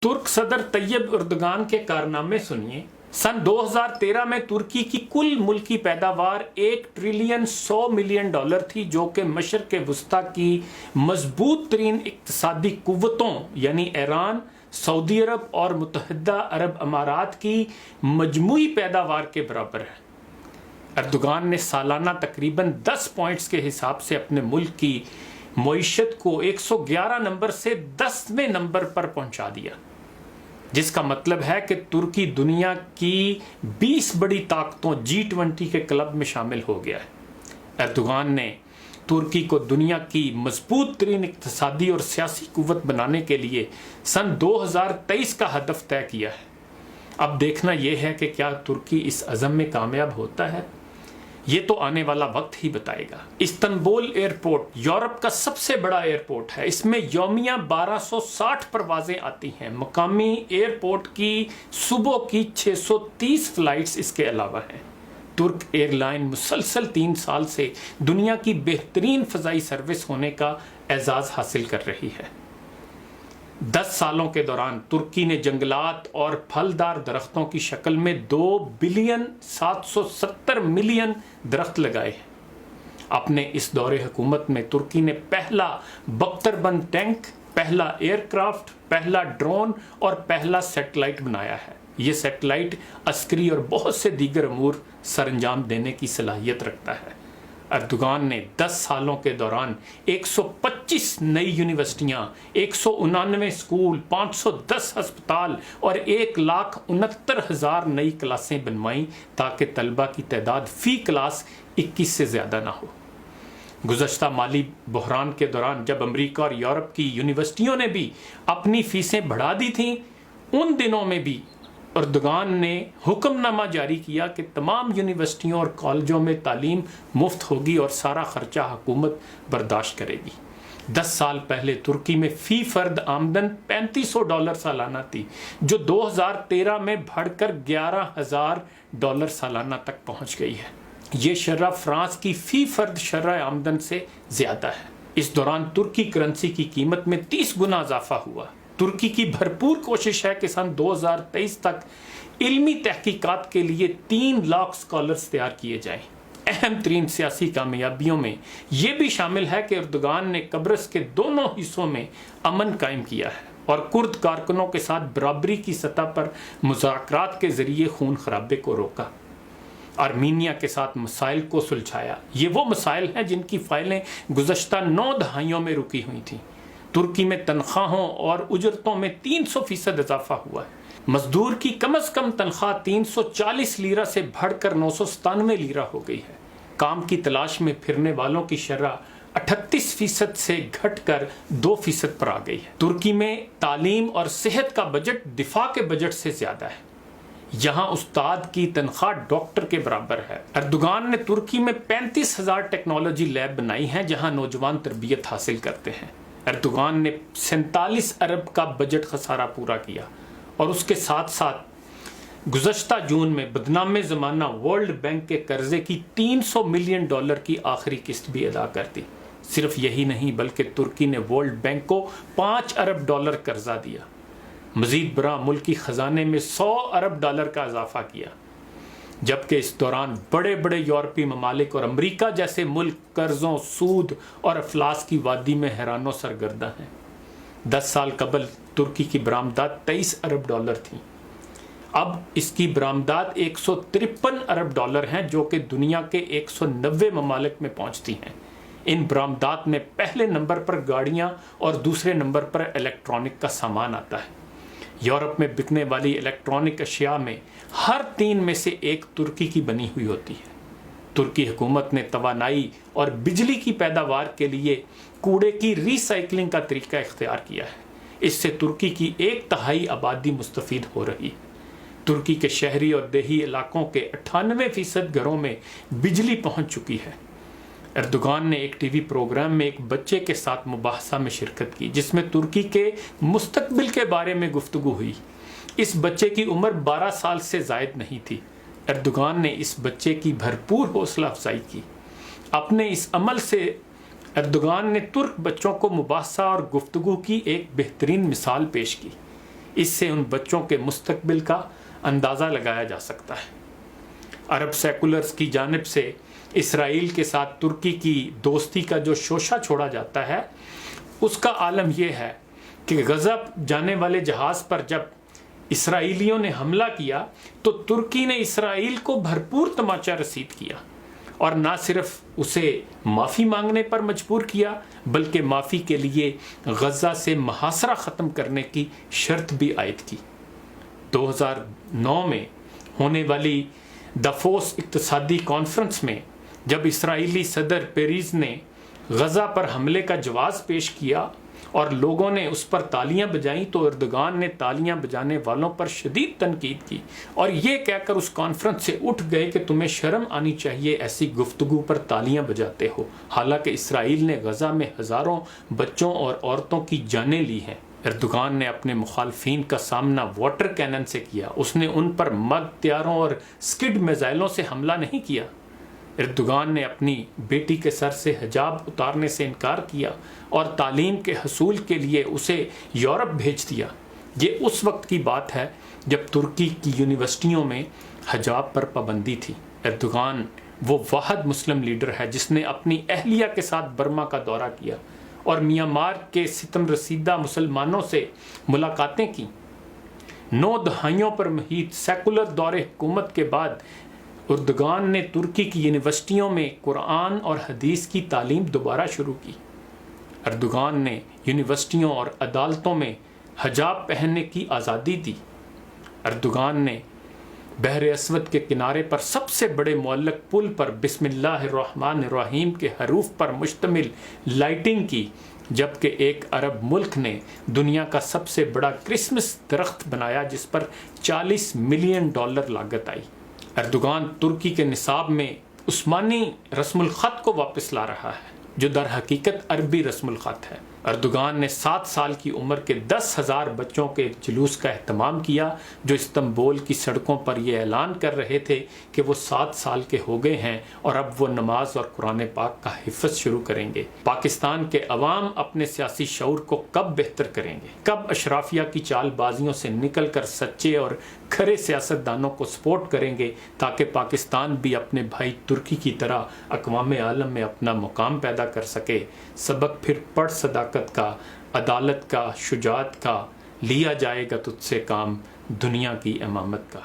तुर्क सदर Tayyip Erdogan के कारनामे सुनिए। सन 2013 में तुर्की की कुल मुल्की पैदावार 1 ट्रिलियन 100 मिलियन डॉलर थी, जो कि मशरक़ वुस्ता की मजबूत तरीन इक़्तिसादी कुव्वतों यानी ईरान, सऊदी अरब और मुत्तहिदा अरब अमारात की मजमूई पैदावार के बराबर है। एर्दोगान ने सालाना तकरीबन 10 पॉइंट्स के हिसाब से अपने मुल्क की मईशत को 111 नंबर से 10वें नंबर पर पहुंचा दिया, जिसका मतलब है कि तुर्की दुनिया की 20 बड़ी ताकतों G20 के क्लब में शामिल हो गया है। एर्दोगान ने तुर्की को दुनिया की मजबूत तरीन इक़्तिसादी और सियासी कुव्वत बनाने के लिए सन 2023 का हदफ तय किया है। अब देखना यह है कि क्या तुर्की इस अज़म में कामयाब होता है। ये तो आने वाला वक्त ही बताएगा। इस्तांबुल एयरपोर्ट यूरोप का सबसे बड़ा एयरपोर्ट है। इसमें यौमिया 1260 परवाजें आती हैं। मकामी एयरपोर्ट की सुबह की 630 फ्लाइट्स इसके अलावा हैं। तुर्क एयरलाइन मुसलसल 3 साल से दुनिया की बेहतरीन फ़ज़ाई सर्विस होने का एजाज़ हासिल कर रही है। 10 सालों के दौरान तुर्की ने जंगलात और फलदार दरख्तों की शक्ल में 2 बिलियन 770 मिलियन दरख्त लगाए हैं। अपने इस दौरे हुकूमत में तुर्की ने पहला बख्तरबंद टैंक, पहला एयरक्राफ्ट, पहला ड्रोन और पहला सैटेलाइट बनाया है। ये सैटेलाइट अस्करी और बहुत से दीगर अमूर सरंजाम देने की सलाहियत रखता है। एर्दोगान ने 10 सालों के दौरान 125 नई यूनिवर्सिटियां, 199 स्कूल, 510 अस्पताल और 1,69,000 नई क्लासें बनवाईं, ताकि तलबा की तादाद फी क्लास 21 से ज़्यादा ना हो। गुज़श्ता माली बहरान के दौरान जब अमेरिका और यूरोप की यूनिवर्सिटियों ने भी अपनी फ़ीसें बढ़ा दी थीं, उन दिनों में भी एर्दोगान ने हुक्मनामा जारी किया कि तमाम यूनिवर्सिटियों और कॉलेजों में तालीम मुफ्त होगी और सारा खर्चा हुकूमत बर्दाश्त करेगी। 10 साल पहले तुर्की में फ़ी फ़र्द आमदन $3500 सालाना थी, जो 2013 में बढ़कर $11,000 सालाना तक पहुंच गई है। ये शरह फ्रांस की फ़ी फ़र्द शरह आमदन से ज़्यादा है। इस दौरान तुर्की करेंसी की कीमत में 30 गुना इजाफा हुआ। तुर्की की भरपूर कोशिश है कि सन 2023 तक इल्मी तहकीकात के लिए 3 लाख स्कॉलर्स तैयार किए जाएं। अहम तरीन सियासी कामयाबियों में ये भी शामिल है कि एर्दोगान ने कब्रस के दोनों हिस्सों में अमन कायम किया है और कुर्द कारकुनों के साथ बराबरी की सतह पर मुज़ाकरात के जरिए खून खराबे को रोका। आर्मीनिया के साथ मसाइल को सुलझाया। ये वो मसाइल हैं जिनकी फाइलें गुज़श्ता 9 दहाइयों में रुकी हुई थीं। तुर्की में तनख्वाहों और उजरतों में 300% इजाफा हुआ है। मजदूर की कम से कम तनख्वाह 340 लीरा से बढ़कर 997 लीरा हो गई है। काम की तलाश में फिरने वालों की शरह 38% से घटकर 2% पर आ गई है। तुर्की में तालीम और सेहत का बजट दिफा के बजट से ज्यादा है। यहाँ उस्ताद की तनख्वाह डॉक्टर के बराबर है। एर्दोगान ने तुर्की में 35,000 टेक्नोलॉजी लैब बनाई हैं, जहाँ नौजवान तरबियत हासिल करते हैं। एर्दोगान ने 47 अरब का बजट खसारा पूरा किया और उसके साथ साथ गुज़श्ता जून में बदनाम ज़माना वर्ल्ड बैंक के कर्जे की $300 मिलियन की आखिरी किस्त भी अदा कर दी। सिर्फ यही नहीं, बल्कि तुर्की ने वर्ल्ड बैंक को $5 अरब कर्जा दिया। मजीद बरा मुल्क की ख़जाने में $100 अरब का इजाफा किया, जबकि इस दौरान बड़े बड़े यूरोपीय ममालिक और अमेरिका जैसे मुल्क कर्जों, सूद और अफलास की वादी में हैरानो सरगर्दा हैं। 10 साल कबल तुर्की की बरामदात $23 अरब थी। अब इसकी बरामदात $153 अरब हैं, जो कि दुनिया के 190 ममालिक में पहुंचती हैं। इन बरामदात में पहले नंबर पर गाड़ियां और दूसरे नंबर पर इलेक्ट्रॉनिक का सामान आता है। यूरोप में बिकने वाली इलेक्ट्रॉनिक अशिया में हर 3 में से 1 तुर्की की बनी हुई होती है। तुर्की हुकूमत ने तवानाई और बिजली की पैदावार के लिए कूड़े की रिसाइकलिंग का तरीका इख्तियार किया है। इससे तुर्की की 1/3 आबादी मुस्तफ़ीद हो रही है। तुर्की के शहरी और देही इलाकों के 98% घरों में बिजली पहुंच चुकी है। एर्दोगान ने एक टीवी प्रोग्राम में एक बच्चे के साथ मुबाहसा में शिरकत की, जिसमें तुर्की के मुस्तकबिल के बारे में गुफ्तगू हुई। इस बच्चे की उम्र 12 साल से ज़ायद नहीं थी। एर्दोगान ने इस बच्चे की भरपूर हौसला अफजाई की। अपने इस अमल से एर्दोगान ने तुर्क बच्चों को मुबाहसा और गुफ्तगू की एक बेहतरीन मिसाल पेश की। اس سے ان بچوں کے مستقبل کا اندازہ لگایا جا سکتا ہے۔ عرب سیکولرز کی جانب سے اسرائیل کے ساتھ ترکی کی دوستی کا جو شوشہ چھوڑا جاتا ہے، اس کا عالم یہ ہے کہ غزہ جانے والے جہاز پر جب اسرائیلیوں نے حملہ کیا تو ترکی نے اسرائیل کو بھرپور تماچا رسید کیا، اور نہ صرف اسے معافی مانگنے پر مجبور کیا بلکہ معافی کے لیے غزہ سے محاصرہ ختم کرنے کی شرط بھی عائد کی۔ 2009 میں ہونے والی دافوس اقتصادی کانفرنس میں جب اسرائیلی صدر پیریز نے غزہ پر حملے کا جواز پیش کیا اور لوگوں نے اس پر تالیاں بجائیں تو اردگان نے تالیاں بجانے والوں پر شدید تنقید کی اور یہ کہہ کر اس کانفرنس سے اٹھ گئے کہ تمہیں شرم آنی چاہیے، ایسی گفتگو پر تالیاں بجاتے ہو، حالانکہ اسرائیل نے غزہ میں ہزاروں بچوں اور عورتوں کی جانیں لی ہیں۔ اردگان نے اپنے مخالفین کا سامنا واٹر کینن سے کیا، اس نے ان پر مگ طیاروں اور سکڈ میزائلوں سے حملہ نہیں کیا۔ اردگان نے اپنی بیٹی کے سر سے حجاب اتارنے سے انکار کیا اور تعلیم کے حصول کے لیے اسے یورپ بھیج دیا۔ یہ اس وقت کی بات ہے جب ترکی کی یونیورسٹیوں میں حجاب پر پابندی تھی۔ اردگان وہ واحد مسلم لیڈر ہے جس نے اپنی اہلیہ کے ساتھ برما کا دورہ کیا اور میانمار کے ستم رسیدہ مسلمانوں سے ملاقاتیں کی۔ 9 دہائیوں پر محیط سیکولر دور حکومت کے بعد اردگان نے ترکی کی یونیورسٹیوں میں قرآن اور حدیث کی تعلیم دوبارہ شروع کی۔ اردگان نے یونیورسٹیوں اور عدالتوں میں حجاب پہننے کی آزادی دی۔ اردگان نے بحر اسود کے کنارے پر سب سے بڑے معلق پل پر بسم اللہ الرحمن الرحیم کے حروف پر مشتمل لائٹنگ کی، جبکہ ایک عرب ملک نے دنیا کا سب سے بڑا کرسمس درخت بنایا جس پر $40 ملین لاگت آئی۔ اردگان ترکی کے نصاب میں عثمانی رسم الخط کو واپس لا رہا ہے جو در حقیقت عربی رسم الخط ہے۔ اردگان نے 7 سال کی عمر کے 10,000 بچوں کے ایک جلوس کا اہتمام کیا جو استنبول کی سڑکوں پر یہ اعلان کر رہے تھے کہ وہ 7 سال کے ہو گئے ہیں اور اب وہ نماز اور قرآن پاک کا حفظ شروع کریں گے۔ پاکستان کے عوام اپنے سیاسی شعور کو کب بہتر کریں گے؟ کب اشرافیہ کی چال بازیوں سے نکل کر سچے اور کھرے سیاستدانوں کو سپورٹ کریں گے تاکہ پاکستان بھی اپنے بھائی ترکی کی طرح اقوام عالم میں اپنا مقام پیدا کر سکے؟ سبق پھر پڑھ صداقت کا، عدالت کا، شجاعت کا، لیا جائے گا تجھ سے کام دنیا کی امامت کا۔